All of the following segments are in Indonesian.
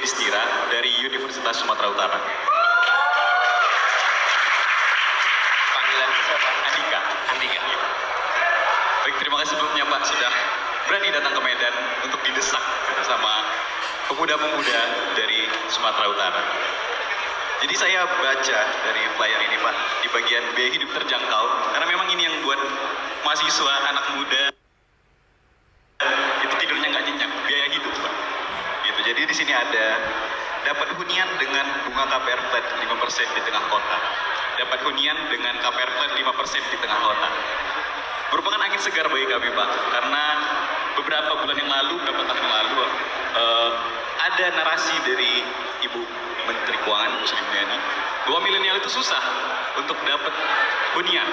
Yudhistira dari Universitas Sumatera Utara. Panggilannya siapa? Andika. Andika. Baik, terima kasih sebelumnya Pak sudah berani datang ke Medan untuk didesak gitu, sama pemuda-pemuda dari Sumatera Utara. Jadi saya baca dari flyer ini Pak, di bagian biaya hidup terjangkau, karena memang ini yang buat mahasiswa, anak muda itu tidurnya nggak nyenyak, biaya hidup Pak. Gitu. Jadi di sini ada dapat hunian dengan bunga KPR flat 5% di tengah kota. Dapat hunian dengan KPR flat 5% di tengah kota. Merupakan angin segar bagi kami Pak, karena beberapa bulan yang lalu, beberapa tahun yang lalu, ada narasi dari Ibu Menteri Keuangan Sri Mulyani bahwa milenial itu susah untuk dapat hunian.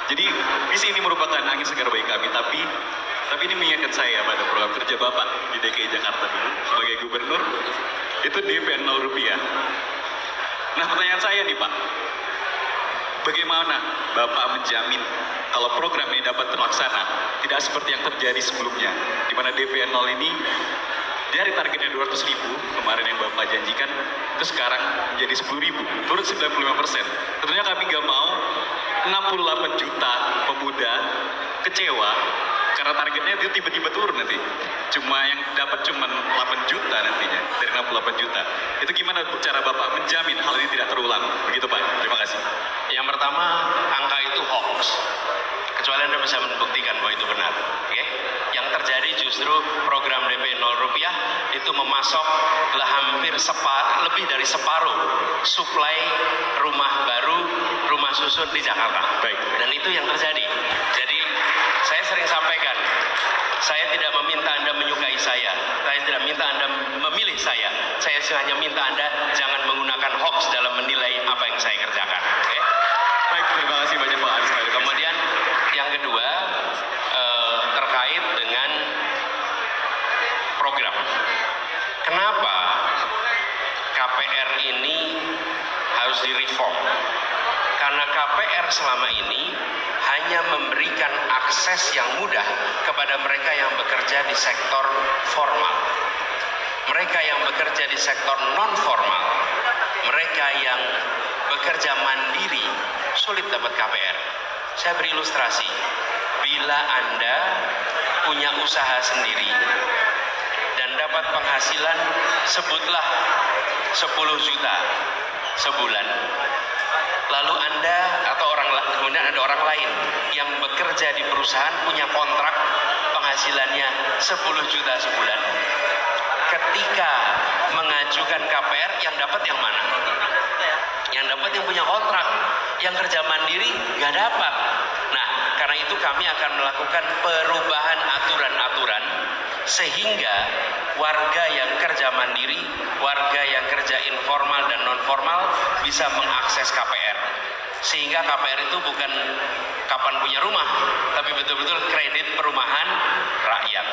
Jadi visi ini merupakan angin segar bagi kami, tapi ini mengingatkan saya pada program kerja Bapak di DKI Jakarta dulu sebagai gubernur, itu DP 0 rupiah. Nah pertanyaan saya nih Pak, bagaimana Bapak menjamin kalau program ini dapat terlaksana, tidak seperti yang terjadi sebelumnya, di mana DP 0 ini dari targetnya 200.000 kemarin yang Bapak janjikan, itu sekarang jadi 10.000, turun 95%. Tentunya kami gak mau 68 juta pemuda kecewa karena targetnya itu tiba-tiba turun nanti. Yang dapat cuma 8 juta nantinya dari 68 juta. Itu gimana cara Bapak menjamin hal ini tidak terulang? Begitu Pak, terima kasih. Yang pertama, angka itu hoax. Kecuali Anda bisa membuktikan bahwa itu benar. Oke? Yang terjadi justru program DP 0 rupiah itu memasok hampir lebih dari separuh suplai rumah baru, rumah susun di Jakarta. Baik. Dan itu yang terjadi. Jadi saya sering sampaikan, saya tidak meminta Anda menyukai saya tidak minta Anda memilih saya hanya minta Anda jangan menggunakan hoax dalam menilai apa yang saya kerjakan. Oke? Baik, terima kasih banyak Pak Aris. Kemudian yang kedua, terkait dengan program. Kenapa KPR ini harus direform? Karena KPR selama ini hanya memberikan akses yang mudah kepada mereka yang bekerja di sektor formal. Mereka yang bekerja di sektor non-formal, mereka yang bekerja mandiri, sulit dapat KPR. Saya beri ilustrasi. Bila Anda punya usaha sendiri dan dapat penghasilan sebutlah 10 juta sebulan, lalu Anda atau kemudian ada orang lain yang bekerja di perusahaan punya kontrak penghasilannya 10 juta sebulan, ketika mengajukan KPR yang dapat yang mana? Yang dapat yang punya kontrak, yang kerja mandiri nggak dapat. Nah, karena itu kami akan melakukan perubahan aturan-aturan sehingga warga yang kerja mandiri, warga yang kerja informal dan non-formal bisa mengakses KPR. Sehingga KPR itu bukan kapan punya rumah, tapi betul-betul kredit perumahan rakyat.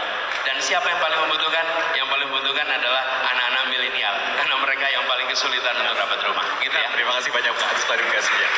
Dan siapa yang paling membutuhkan? Yang paling membutuhkan adalah anak-anak milenial, karena mereka yang paling kesulitan untuk dapat rumah. Gitu ya. Terima kasih banyak Pak atas klarifikasinya.